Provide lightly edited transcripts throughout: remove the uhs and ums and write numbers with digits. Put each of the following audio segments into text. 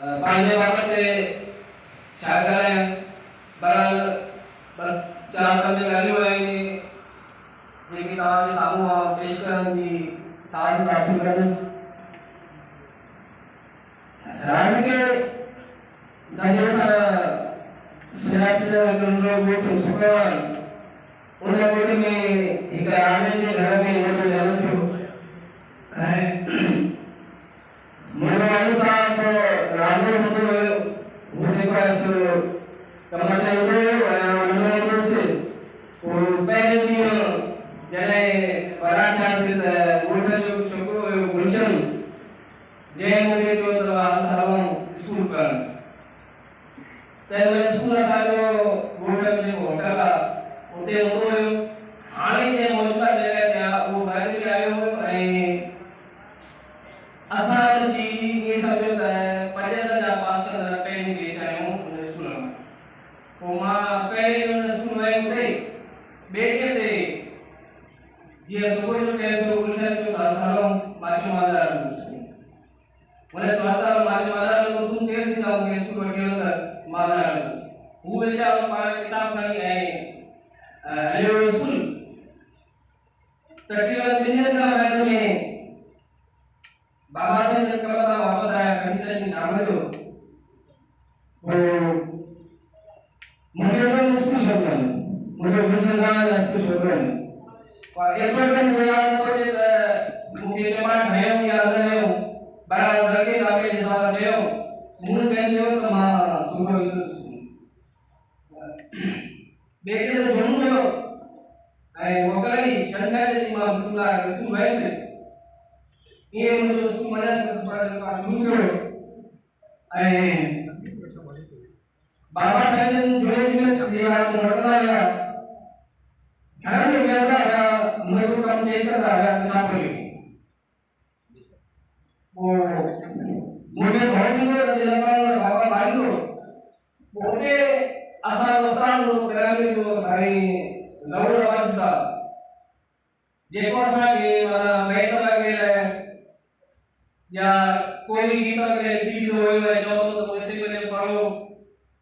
पंहिंजे वक़्त ते शागिर्दनि बहरहाल चार पंज ॻाल्हियूं आहिनि जेके तव्हांजे साम्हूं पेश करण जी साज़ हासिल कंदुसि। राण खे दंगे सां सिराज कंट्रो ॻोठ सुकवाल उन ॻोठ में हिकु राणे जे घर में उनजो जनमु थियो ऐं मुंहिंजो साहब राजो हूंदो हुयो हू जेको आहे सो कमर ते हूंदो हुयो ऐं नंढो हूंदुसि पोइ पहिरें ॾींहुं जॾहिं वॾा थियासीं त ॻोठ जो छोकिरो हुयो गुलशन जंहिं मूंखे चयो त हलूं स्कूल पढ़णु। त उन स्कूल असांजो ॻोठ में जेको होटल आहे उते हूंदो हुयो। हाणे जे मौजूदा जॻह ते आहे उहो ॿाहिरि बि आयो हुयो ऐं असां जी ये समझो त 75 जा पास कंदड़ पहिरीं बैच आहियूं उन स्कूल में। पोइ मां पहिरीं उन स्कूल में उते ॿिए ॾींहं ते जीअं सुबुह जो टाइम थियो गुलशन जो हलूं मां चयो मां हलंदुसि। उन चयो हल मां हलंदुसि तूं केरु थींदा मूंखे स्कूल वठी हलंदा मां न हलंदुसि। हू वीचारो पाण किताब खणी ऐं हलियो स्कूल। तकरीबन 3 ॾींहंनि खां बाद में बाबा साईं जब कब था वापस आया खड़ी साईं शाम जो वो मुझे तो स्कूल छोड़ना है मुझे गुलशन गाना स्कूल छोड़ना है और एक बार मैं याद तो जे मुझे चमा है याद है बड़ा लगे लागे जैसा है मुंह पे जो तो मां सुबह इधर स्कूल बेटे तो दोनों जो ऐं वकलई शंशाद जी मां बिस्मिल्लाह स्कूल वैसे ये मुझे स्कूल मजा के सफर का शुरू करो ऐं बाबा साईं जुड़े में ये रात घटना है घर में मेरा है मुझे तो काम चाहिए था छाप ली वो मुझे बहुत ही दिलवाना बाबा भाई को होते असा दोस्तान लोग ग्रामीण जो सारी जरूर आवाज सा जेको असा के बैठ लगे या कोई गीत के लिखी दो है जो तो वैसे मैंने पढ़ो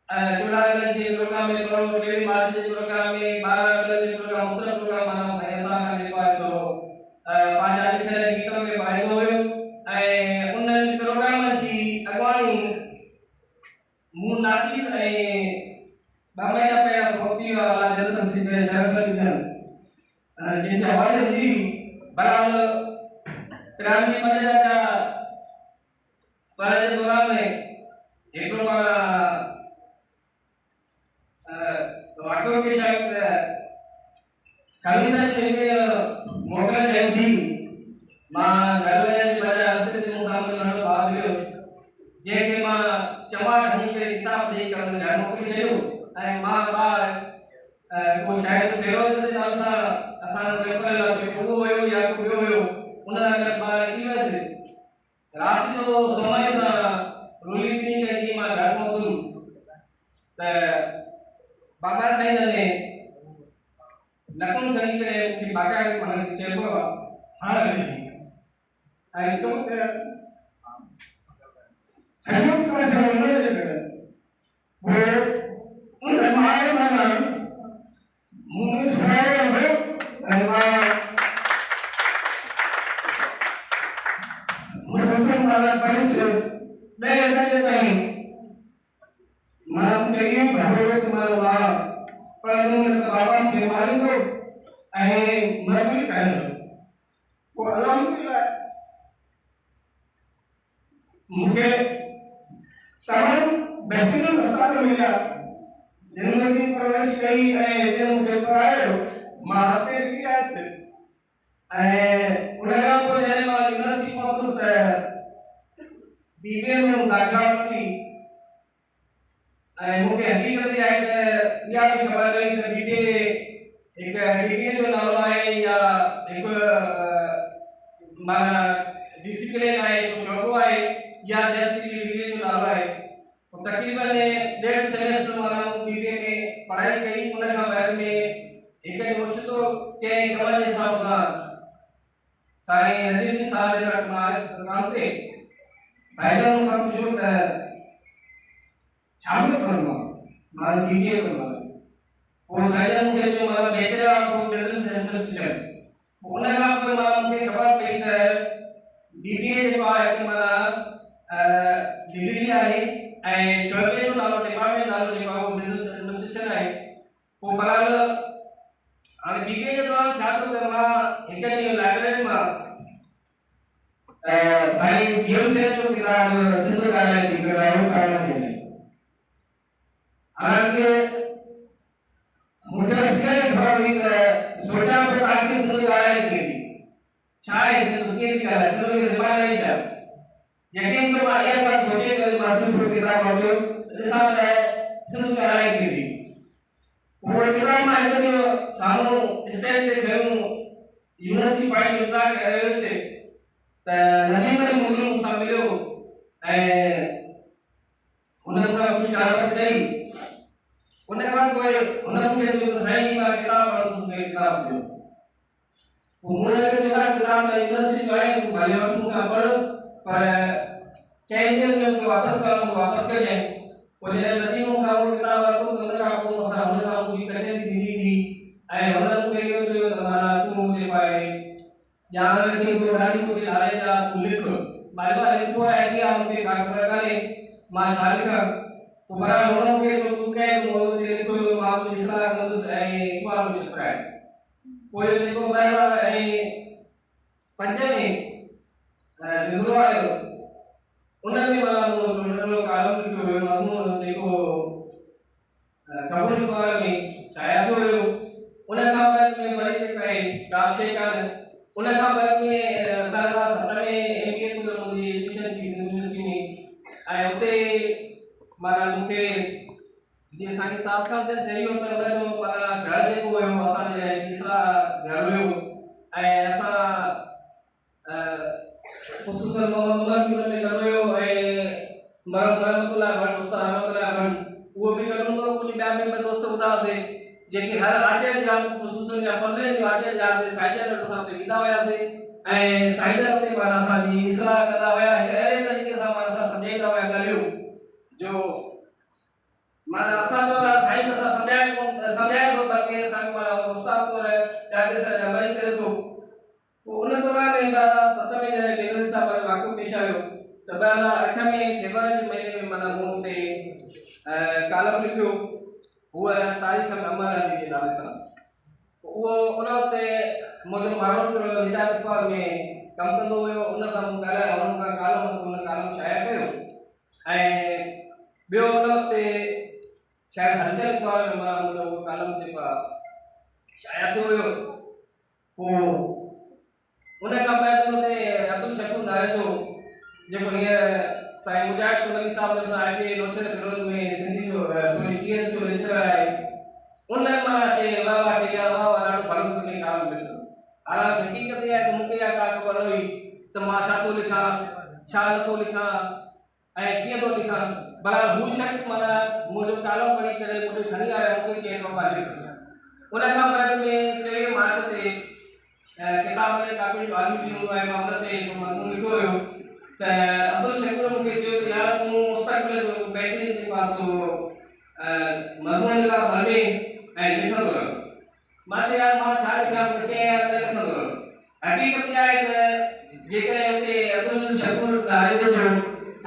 चुनाव के प्रोग्राम में पढ़ो ट्रेन मार्च के प्रोग्राम में 12 के प्रोग्राम उत्तर प्रोग्राम माना ऐसा के पास सो पांच लिखल गीतों के फायदो हो ए उन प्रोग्राम की अगवानी मु नाची ए बामेला पे होती वाला जल्द से जल्द शरफ विजन जिनके हवाले हुई बराबर ग्रामीण मजा का पर दौरान में एक वाक्यों के शायद कविता शैली मोकल जयंती मां घर में बजा अस्तित्व के सामने नड़ो भाग लियो जे के मां चमाट हनी के किताब दे कर घर मोकली छयो ऐं मां बार को शायद फेरोज जे नाम सां असां पेपर ला वो होयो या को बियो होयो उन अगर बार की वैसे रात जो समय सा रोली पिनी के जी मां घर मोकलू त बाबा साईं ने नकुन खणी करे मुखे बाका मन चेबो हां नहीं आई तो सहयोग का जो उन्होंने वो उन माय माना मुझे सुनाया हो अल्लाह मुझे वाला परिस मैं कहता हूं मां कहीं भरो तुम्हारा मां पर उन्होंने बाबा के मालूम को ऐ मरबी कहन वो अल्हम्दुलिल्लाह मुझे तमाम बेहतरीन अस्पताल मिला जिंदगी परवरिश कई ऐ मुझे पढ़ायो मां हाथे की आसे ऐ उनका को जने मां यूनिवर्सिटी पहुंचो त बीबीए में दाखिला थी ऐं मूंखे हकीकत आहे त इहा बि ख़बर रही त बीबीए हिकु डिग्री जो नालो आहे या हिकु माना डिसिप्लिन आहे हिकु शौक़ो आहे या जस्ट डिग्री जो नालो आहे तक़रीबन 1.5 सेमेस्टर माना बीबीए में पढ़ाई कई उन खां बाद में हिकु ओचितो कंहिं कम जे हिसाब सां साईं नजीरुद्दीन साहब जे वटि मां आयुसि दुकान ते साईं खां पुछियो त शामिल करना मां बीबीए करना वो साइजन के जो मां बैचलर ऑफ बिजनेस एडमिनिस्ट्रेशन उन का पे मां के खबर पई त बीबीए जो आहे कि मां डिग्री आहे ऐं शोबे जो नालो डिपार्टमेंट नालो जेको आहे बिजनेस एडमिनिस्ट्रेशन आहे वो बराल हाणे बीबीए जे दौरान छा थियो त मां हिकु ॾींहुं लाइब्रेरी मां साईं जीवसेन जो किताब सिंध ॻाल्हाए थी कयो कारण में हालांकि मुझे इसलिए खबर हुई कि सोचा पे ताकि सिंध ॻाल्हाए थी छा आहे सिंध कीअं थी ॻाल्हाए सिंध जी ज़बान आहे छा यकीन कयो मां इहा ॻाल्हि सोचे करे मां सिंध किताब वरितो ॾिसां त सिंध ॻाल्हाए थी वो किताब मां हिकु ॾींहुं साम्हूं स्टेज ते खयूं यूनिवर्सिटी पॉइंट इंतज़ार करे रहियोसीं त नदीम अली मुगल मूंसां मिलियो ऐं हुन मूंखां कुझु ॻाल्हि कई उन खां पोइ हुन मूंखे चयो त साईं मां किताब पढ़ंदुसि मूंखे किताब ॾियो पोइ मूं हुनखे चयो किताब त यूनिवर्सिटी जो आहे तूं भले वठि मूंखां पढ़ पर चइनि ॾींहंनि में मूंखे वापसि कजांइ पोइ जॾहिं नदीम मूंखां उहो किताब वरितो त उन खां पोइ हुन सां मुंहिंजी कचहरी थींदी थी ऐं हुन मूंखे इहो चयो त माना तूं जेको आहे ॼाण रखी को ॾाढी मूंखे नाले जा तूं लिख मां लिखियो आहे कि मूंखे का ख़बर कान्हे मां छा लिखां पोइ बराबरि हुन मूंखे चयो तूं कंहिं मौज़ूअ ते लिखियो मां तुंहिंजी सलाह कंदुसि ऐं इक़बाल में छपिराए पोइ इहो जेको 2005 में ज़िलो आयो उन में माना मूं नंढो कालम लिखियो हुयो मज़मून जेको ख़बरुनि जे बारे में शाया थियो हुयो उन खां बाद में वरी जेको आहे का शइ कान उन खां बाद में 2007 में एमबीए में मुंहिंजी एडमिशन थी सिंध यूनिवर्सिटी में ऐं उते माना मूंखे जीअं साईं साहब खां चई हो त हुन जो माना घर जेको हुयो असांजे लाइ तीसरा घर हुयो ऐं असां ख़ुशूसन मोहम्मद उमर बि हुन में घर हुयो ऐं रहमतुल्लाह भट्ट उस्ताद रहमतुल्लाह भट्ट उहो बि गॾु हूंदो कुझु ॿिया बि दोस्त हूंदा हुआसीं जेके हर आचार्य जी रात ख़ुशूसन जा 15 जो आचार्य जी रात साईं जन असां उते वेंदा हुआसीं ऐं साईं जन उते माना असांजी इस्लाह कंदा हुआ अहिड़े तरीक़े सां माना असां सम्झाईंदा हुआ ॻाल्हियूं जो माना असांजो साईं असां सम्झाए थो बल्कि असांखे माना उस्ताद तौर ॾाढे सां जबरी करे थो पोइ उन दौरान 2007 में जॾहिं बेनज़ीर साहब वरी वाक़ियो पेश आयो त 2008 में फेबरवरी जे महीने में माना मूं हुते कालम लिखियो हुआ तारीख़ में अमर अली जे नाले सां उहो उन वक़्तु मुंहिंजो माण्हू निजात इक़बाल में कमु कंदो हुयो उन सां मूं ॻाल्हायो हुन खां कालम उन कालम शाया कयो ऐं ॿियो उन वक़्तु शायदि हलचल इक़बाल में मां मुंहिंजो कालम जेको आहे शाया थियो हुयो पोइ उन खां बाद हुते अब्दुल शकूर नाले जो जेको हींअर साईं मुजाहिद सोलंकी साहब सां आईटीआई लोचर फिरोज में सिंधी जो सॉरी पीएच जो लेक्चर आहे उन माना चए वाह के यार वाह ॾाढो भलो में कालम लिखियो हालांकि हक़ीक़त इहा आहे त मूंखे इहा का ख़बर न हुई त मां छा थो लिखां छा नथो लिखां ऐं कीअं थो लिखां बहरहाल हू शख़्स माना मुंहिंजो कालम पढ़ी करे मूंखे खणी आयो मूंखे चए थो मां लिख उन खां बाद में 23 मार्च ते किताब में काफ़ी जो आलिम बि हूंदो आहे मां हुन ते मज़मून लिखियो हुयो त अब्दुल शकूर मूंखे चयो त यार तूं मुस्तक़बिल जो बहितरीन जेको आहे सो मज़मून लिखा भले ऐं लिखंदो रह मां चयो यार मां छा लिखां मूंखे चए यार त लिखंदो रह हक़ीक़त इहा आहे त जेकॾहिं हुते अब्दुल शकूर नाले जो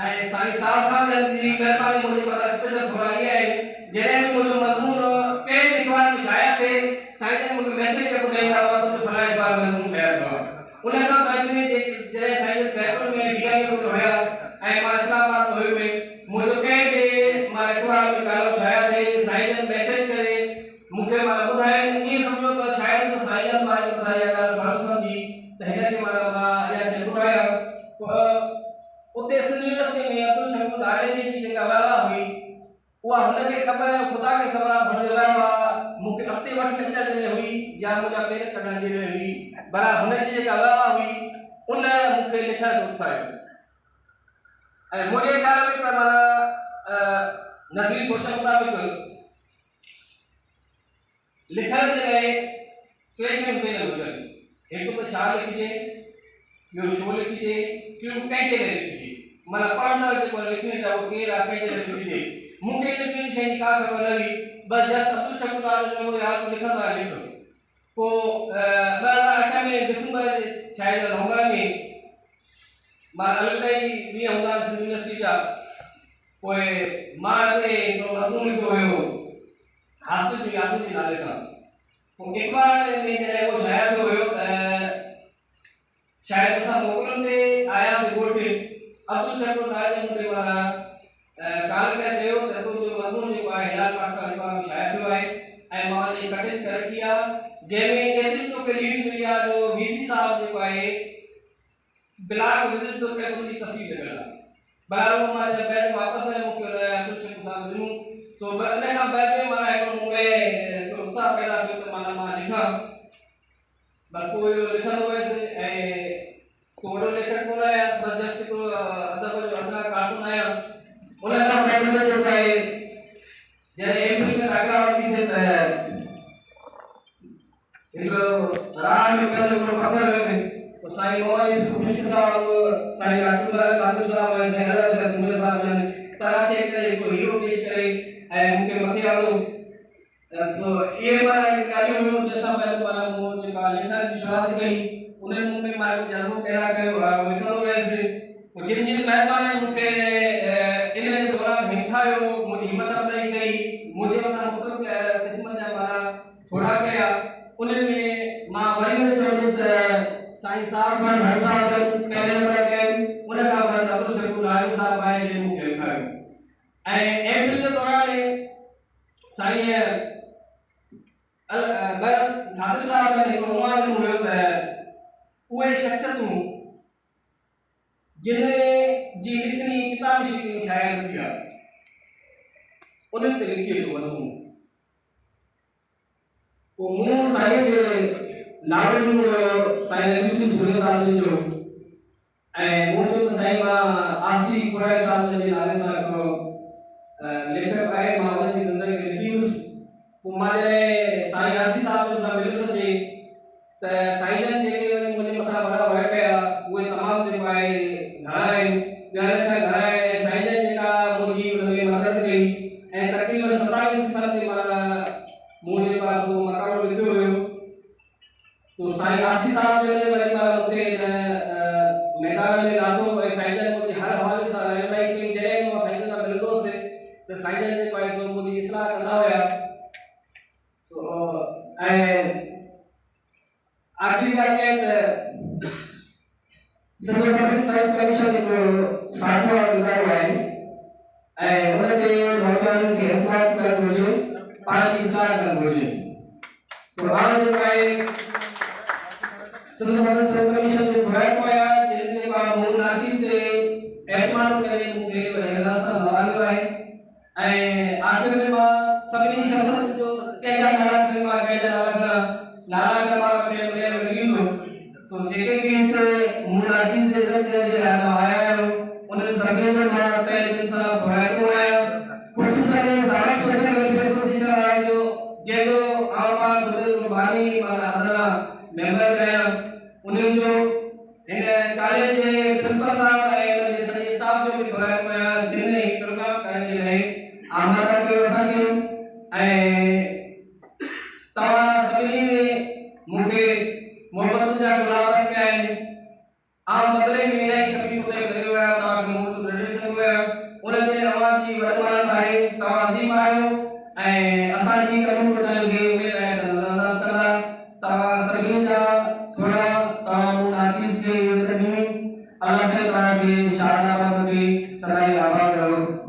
ऐं साईं साहब खान जी महिरबानी मुंहिंजे मथां स्पेशल थोरा इहा आहे जॾहिं बि मुंहिंजो मज़मून कंहिं बि अख़बार में शाया थिए साईं जन मूंखे मैसेज ते ॿुधाईंदा हुआ त फलाणे अख़बार में मज़मून शाया थियो आहे उन खां बाद में जॾहिं साईं जन खैबर में डीआई में हुया ऐं मां इस्लामाबाद में हुयुमि मुंहिंजो कंहिं बि मां अख़बार में कालम शाया थिए साईं जन मैसेज करे मूंखे माना ॿुधाइनि ईअं सम्झो त शायदि त साईं जन मां इहा ॻाल्हि फर्ज़ सम्झी त हिनखे माना मां इहा शइ ॿुधायां उते सिंध यूनिवर्सिटी में अब्दुल शकूर नाले जी जेका वाह हुई उहा हुनखे ख़बर आहे ख़ुदा खे ख़बर आहे हुनजे वाह मूंखे अॻिते वठी अचण जे लाइ हुई या मुंहिंजा पेर कढण जे लाइ हुई बहरहाल हुनजी जेका वाह हुई उन मूंखे लिखण जो उत्साहियो ऐं मुंहिंजे ख़्याल में त माना नज़री सोच मुताबिक़ लिखण जे लाइ टे शयूं सही हुजनि हिकु त छा लिखिजे ॿियो छो लिखिजे टियों कंहिंजे लाइ लिखिजे माना पढ़ंदड़ जेको लिखणी त उहो केरु आहे कंहिंजे लाइ लिखिजे मूंखे इन टिनि शयुनि जी का ख़बर न हुई। बस जस्ट अब्दुल शकूर नालो चयो यार तूं लिखंदो आहे लिख। पोइ 2008 में दिसंबर शायदि नवंबर में मां अलविदाई ॾींहं हूंदा सिंध यूनिवर्सिटी जा, पोइ मां हिते हिकिड़ो मज़मून लिखियो हुयो हासिल जी यादूं जे नाले सां। पोइ इक़बाल में जॾहिं उहो शाया थियो हुयो त शायदि असां मोकलनि ते आयासीं ॻोठ। अब्दुल शकूर नाले जे मूंखे माना काल पिया चयो त तुंहिंजो मज़मून जेको आहे हिलाल पाक सां जेको आहे शाया थियो आहे ऐं मां हुनजी कटिंग करे रखी आहे, जंहिंमें एतिरी तोखे लीड मिली आहे जो वीसी साहब जेको आहे ब्लॉक विज़िट तो करे उनकी तस्वीर लॻल आहे। बराबरि मां जॾहिं बैग वापसि आयो मूंखे अब्दुल शकूर साहब ॾिनो। सो इन खां बैग में माना हिकिड़ो मूं में उत्साह पैदा थियो त माना मां लिखां। बस पोइ इहो लिखंदो हुयुसि ऐं को वॾो लेखक कोन आहियां, बस जस्ट हिकिड़ो अदब जो अदना कार्टून आहियां। उन खां पहिरियों जेको आहे जॾहिं एप्रिल में दाख़िला वरितीसीं त हिकिड़ो राह में पंहिंजो हिकिड़ो पथर में तो साईं मोहम्मद खुशी साहब, साईं अब्दुल्ला कादिर साहब ऐं साईं अलाह सुमरे साहब जन तराशे करे हिकिड़ो हीरो पेश करे ऐं मूंखे मथे आंदो। सो इहे माना ॻाल्हियूं हुयूं जंहिंसां पहिरियों माना मूं जेका लिखण जी शुरूआत कई उन्हनि मूं में मां हिकु जज़्बो पैदा कयो, लिखंदो वियुसि। पोइ जिन जिन महिरबानी मूंखे इन जे दौरान हिमथायो, मुंहिंजी हिमत अफ़ज़ाई कई, मुंहिंजे मथां मुख़्तलिफ़ क़िस्मनि जा माना थोरा कया, उन्हनि में मां वरी चवंदुसि त साईं साहब खां भर साहब जन पहिरें नंबर ते उन खां बाद अब्दुल शकूर नाले साहब आहे जिन मूंखे लिखायो। ऐं एप्रिल जे दौरान साईं बस कादिर साहब जन हिकिड़ो उन्वान हुयो त उहे शख़्सियतूं जिन जी लिखणी किताबी शिकिल में शाया न थी आहे उन्हनि ते लिखी थो वञूं। पोइ मूं साईं खे नालो ॾिनो हुयो साईं अब्दुल शकूर साहब जो, ऐं मूं चयो त साईं मां आसिफ़ कुरैशी साहब जे नाले सां हिकिड़ो लेखक आहे, मां उन्हनि जी ज़िंदगी लिखी हुयुसि। पोइ मां जॾहिं साईं आसिफ़ साहब सां मिलियुसि त साईं जन जेके मुंहिंजे मथां वॾा वर्क कया उहे तमामु जेको आहे घणा आहिनि, ॻाल्हि खां घणा आहिनि। ऐं साईं जन जेका मुंहिंजी उन में मदद कई ऐं तक़रीबन 27 सिफ़रनि ते माना मूं जेको आहे सो मक़ालो लिखियो हुयो। तो साईं आसिफ़ साहब जन वरी माना मूंखे मैदान में लाथो ऐं साईं जन मुंहिंजी हर हवाले सां रहनुमाई कई। जॾहिं मां साईं जन सां मिलंदो हुउसि त साईं जन जेको आहे सो मुंहिंजी इस्लाह कंदा हुया। ऐं आखिरी ॻाल्हि इहा त सिंध पब्लिक सर्विस कमीशन हिकिड़ो साठो इदारो आहे ऐं उन ते नौजवाननि खे हिदायत करणु घुरिजे, पाण जी इस्लाह करणु घुरिजे। सो हाणे जेको आहे सिंध पब्लिक सर्विस कमीशन जो घुराइबो आहे जिन जेको आहे मूं नाक़ीस ते एतमाद करे मूंखे हिदायत सां नवाज़ियो आहे। ऐं आख़िर में मां सभिनी शख़्सनि जो कंहिंजा नाला खणी मां कंहिंजा नाला खणा नाला कर मां वटि वग़ैरह लॻींदो। सो जेके बि हिते मूं नाक़ीस जे इज़त जे लाइ आया आहियो उन्हनि सभिनी जो मां तहे दिलि सां थोराईंदो आहियां। ख़ुशूसन सारा सोशल वेलफेयर एसोसिएशन आहे जो जंहिंजो आम बुज़ुर्ग कुर्बानी माना अदना मेंबर आहियां, उन्हनि जो हिन कॉलेज जे प्रिंसिपल साहब ऐं उन जे सॼे स्टाफ जो बि थोराईंदो आहियां जिन हीउ प्रोग्राम करण जे लाइ आमादा कयो असांखे। ऐं तव्हां सभिनी मूंखे मोहबत जा गुलाब पिया आहिनि, आम बदिले में इलाही तकलीफ़ ते करे विया, तव्हांखे मोहबत ॾिनी सघियो आहे, उनजे तव्हां जी वरमान आहे, तव्हां अज़ीम आहियो ऐं असांजी कमियूं ॿुधाइण खे उमेद आहे त नज़रअंदाज़ कंदा। तव्हां सभिनी जा थोरा तव्हां मूं नाक़ीस खे इज़त ॾिनी। अलाह साईं तव्हांखे शारदा खे सदाई